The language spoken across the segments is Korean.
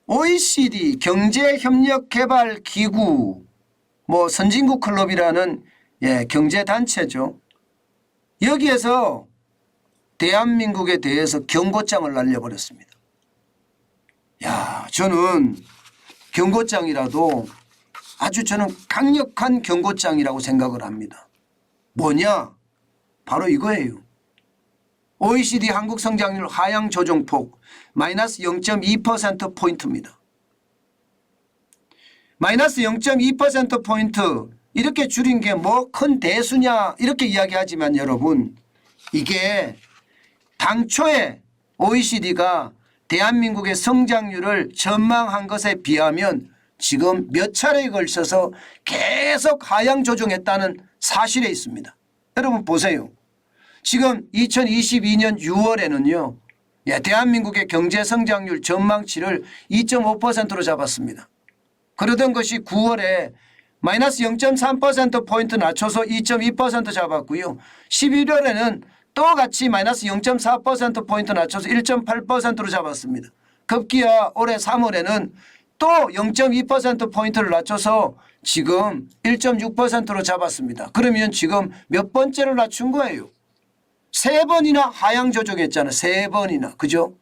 OECD 경제협력개발기구 뭐 선진국 클럽이라는 경제단체죠. 여기에서 대한민국에 대해서 경고장을 날려버렸습니다. 야, 저는 경고장이라도 아주 저는 강력한 경고장이라고 생각을 합니다. 뭐냐? 바로 이거예요. OECD 한국 성장률 하향 조정폭 마이너스 0.2%포인트입니다. 마이너스 0.2%포인트 이렇게 줄인 게 뭐 큰 대수냐 이렇게 이야기하지만 여러분, 이게 당초에 OECD가 대한민국의 성장률을 전망한 것에 비하면 지금 몇 차례에 걸쳐서 계속 하향 조정했다는 사실에 있습니다. 여러분 보세요. 지금 2022년 6월에는요. 대한민국의 경제성장률 전망치를 2.5%로 잡았습니다. 그러던 것이 9월에 마이너스 0.3%포인트 낮춰서 2.2% 잡았고요. 11월에는 또 같이 마이너스 0.4%포인트 낮춰서 1.8%로 잡았습니다. 급기야 올해 3월에는 또 0.2%포인트를 낮춰서 지금 1.6%로 잡았습니다. 그러면 지금 몇 번째를 낮춘 거예요? 3번이나 하향 조정했잖아요. 3번이나. 그죠?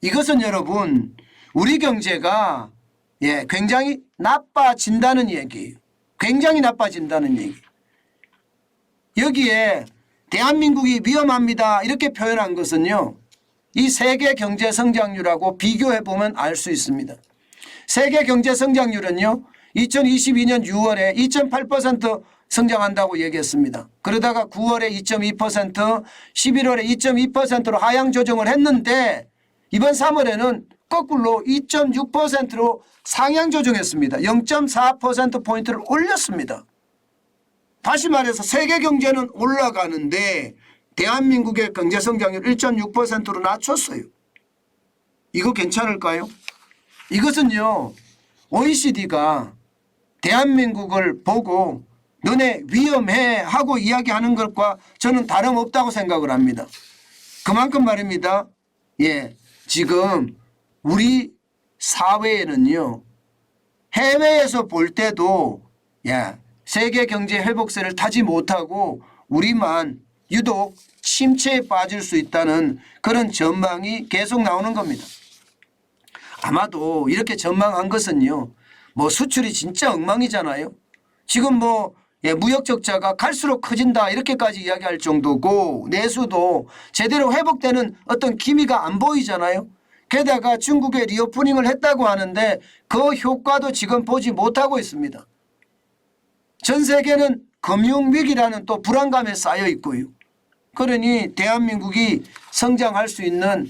이것은 여러분 우리 경제가 굉장히 나빠진다는 얘기예요. 굉장히 나빠진다는 얘기. 여기에 대한민국이 위험합니다 이렇게 표현한 것은요. 이 세계 경제 성장률하고 비교해 보면 알 수 있습니다. 세계 경제 성장률은요. 2022년 6월에 2.8% 성장한다고 얘기했습니다. 그러다가 9월에 2.2%, 11월에 2.2%로 하향 조정을 했는데 이번 3월에는 거꾸로 2.6%로 상향 조정했습니다. 0.4%포인트를 올렸습니다. 다시 말해서 세계 경제는 올라가는데 대한민국의 경제 성장률 1.6%로 낮췄어요. 이거 괜찮을까요? 이것은요. OECD가 대한민국을 보고 너네 위험해 하고 이야기하는 것과 저는 다름없다고 생각을 합니다. 그만큼 말입니다. 지금 우리 사회에는요. 해외에서 볼 때도 세계 경제 회복세를 타지 못하고 우리만 유독 침체에 빠질 수 있다는 그런 전망이 계속 나오는 겁니다. 아마도 이렇게 전망한 것은요. 뭐 수출이 진짜 엉망이잖아요. 지금 뭐 무역 적자가 갈수록 커진다 이렇게까지 이야기할 정도고 내수도 제대로 회복되는 어떤 기미가 안 보이잖아요. 게다가 중국에 리오프닝을 했다고 하는데 그 효과도 지금 보지 못하고 있습니다. 전 세계는 금융위기라는 또 불안감에 쌓여 있고요. 그러니 대한민국이 성장할 수 있는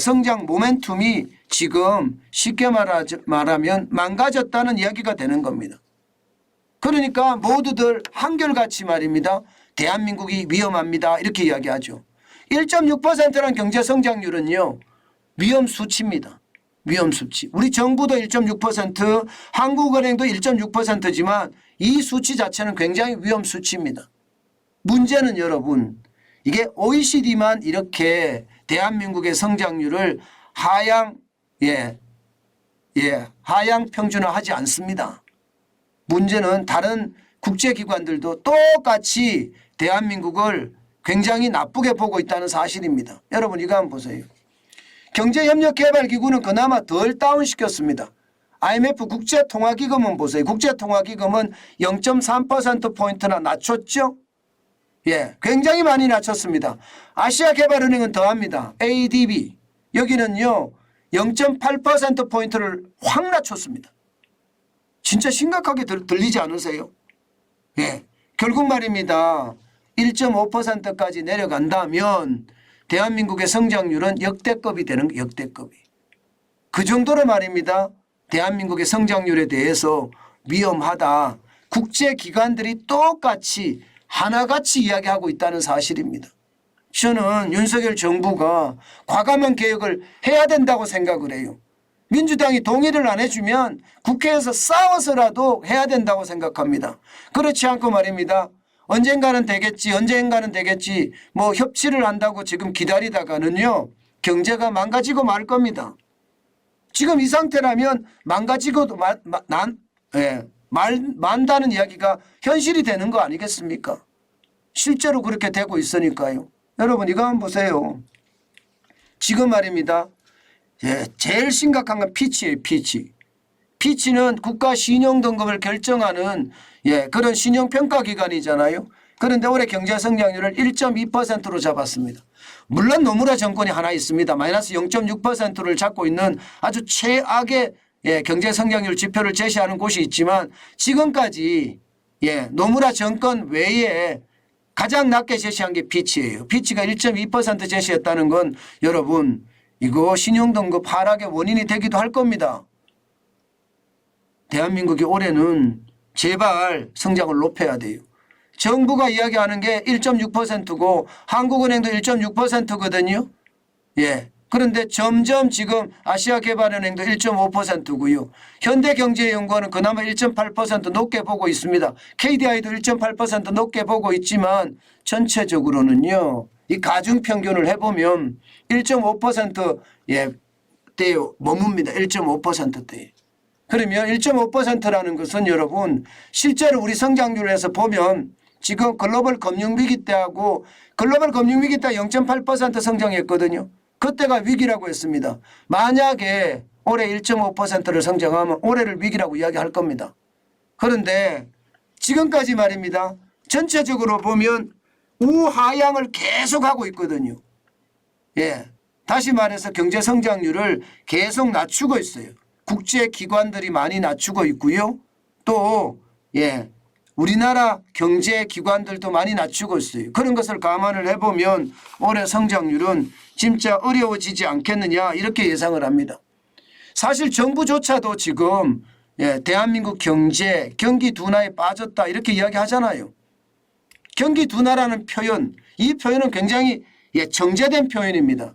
성장 모멘텀이 지금 쉽게 말하면 망가졌다는 이야기가 되는 겁니다. 그러니까 모두들 한결같이 말입니다. 대한민국이 위험합니다. 이렇게 이야기하죠. 1.6%라는 경제성장률은요. 위험수치입니다. 위험수치. 우리 정부도 1.6%, 한국은행도 1.6%지만 이 수치 자체는 굉장히 위험수치입니다. 문제는 여러분 이게 OECD만 이렇게 대한민국의 성장률을 하향 평준화하지 않습니다. 문제는 다른 국제기관들도 똑같이 대한민국을 굉장히 나쁘게 보고 있다는 사실입니다. 여러분 이거 한번 보세요. 경제협력개발기구는 그나마 덜 다운시켰습니다. IMF 국제통화기금은 보세요. 국제통화기금은 0.3%포인트나 낮췄죠. 굉장히 많이 낮췄습니다. 아시아개발은행은 더합니다. ADB 여기는요 0.8%포인트를 확 낮췄습니다. 진짜 심각하게 들리지 않으세요? 결국 말입니다. 1.5%까지 내려간다면 대한민국의 성장률은 역대급이 되는 역대급이. 그 정도로 말입니다. 대한민국의 성장률에 대해서 위험하다. 국제기관들이 똑같이 하나같이 이야기하고 있다는 사실입니다. 저는 윤석열 정부가 과감한 개혁을 해야 된다고 생각을 해요. 민주당이 동의를 안 해주면 국회에서 싸워서라도 해야 된다고 생각합니다. 그렇지 않고 말입니다. 언젠가는 되겠지 언젠가는 되겠지 뭐 협치를 한다고 지금 기다리다가는요 경제가 망가지고 말 겁니다. 지금 이 상태라면 망가지고도 만다는 이야기가 현실이 되는 거 아니겠습니까? 실제로 그렇게 되고 있으니까요. 여러분 이거 한번 보세요. 지금 말입니다. 제일 심각한 건 피치예요. 피치는 국가 신용 등급을 결정하는 그런 신용평가기관이잖아요. 그런데 올해 경제 성장률을 1.2%로 잡았습니다. 물론 노무라 정권이 하나 있습니다. 마이너스 0.6%를 잡고 있는 아주 최악의 경제 성장률 지표를 제시하는 곳이 있지만 지금까지 노무라 정권 외에 가장 낮게 제시한 게 피치예요. 피치가 1.2% 제시했다는 건 여러분 이거 신용등급 하락의 원인이 되기도 할 겁니다. 대한민국이 올해는 제발 성장을 높여야 돼요. 정부가 이야기하는 게 1.6%고 한국은행도 1.6%거든요. 그런데 점점 지금 아시아개발은행도 1.5%고요. 현대경제연구원은 그나마 1.8% 높게 보고 있습니다. KDI도 1.8% 높게 보고 있지만 전체적으로는요. 이 가중평균을 해보면 1.5%대에 머뭅니다. 1.5%대에. 그러면 1.5%라는 것은 여러분 실제로 우리 성장률에서 보면 지금 글로벌 금융위기 때하고 글로벌 금융위기 때 0.8% 성장했거든요. 그때가 위기라고 했습니다. 만약에 올해 1.5%를 성장하면 올해를 위기라고 이야기할 겁니다. 그런데 지금까지 말입니다. 전체적으로 보면 우하향을 계속하고 있거든요. 다시 말해서 경제 성장률을 계속 낮추고 있어요. 국제기관들이 많이 낮추고 있고요. 또 우리나라 경제기관들도 많이 낮추고 있어요. 그런 것을 감안을 해보면 올해 성장률은 진짜 어려워지지 않겠느냐 이렇게 예상을 합니다. 사실 정부조차도 지금 대한민국 경제 경기 둔화에 빠졌다 이렇게 이야기하잖아요. 경기 둔화라는 표현, 이 표현은 굉장히 정제된 표현입니다.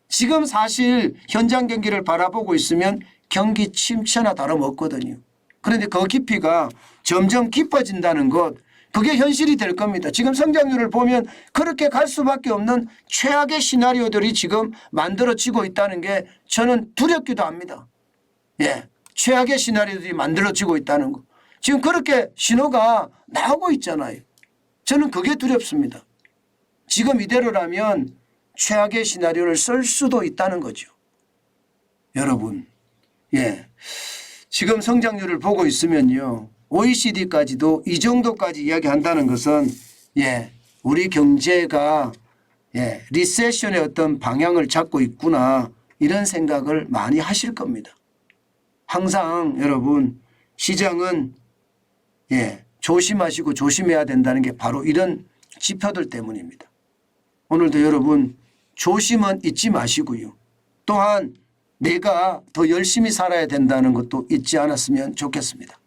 지금 사실 현장 경기를 바라보고 있으면 경기 침체나 다름없거든요. 그런데 그 깊이가 점점 깊어진다는 것, 그게 현실이 될 겁니다. 지금 성장률을 보면 그렇게 갈 수밖에 없는 최악의 시나리오들이 지금 만들어지고 있다는 게 저는 두렵기도 합니다. 최악의 시나리오들이 만들어지고 있다는 거. 지금 그렇게 신호가 나오고 있잖아요. 저는 그게 두렵습니다. 지금 이대로라면 최악의 시나리오를 쓸 수도 있다는 거죠. 여러분, 지금 성장률을 보고 있으면요. OECD까지도 이 정도까지 이야기한다는 것은 우리 경제가 리세션의 어떤 방향을 잡고 있구나 이런 생각을 많이 하실 겁니다. 항상 여러분 시장은 조심하시고 조심해야 된다는 게 바로 이런 지표들 때문입니다. 오늘도 여러분 조심은 잊지 마시고요. 또한 내가 더 열심히 살아야 된다는 것도 잊지 않았으면 좋겠습니다.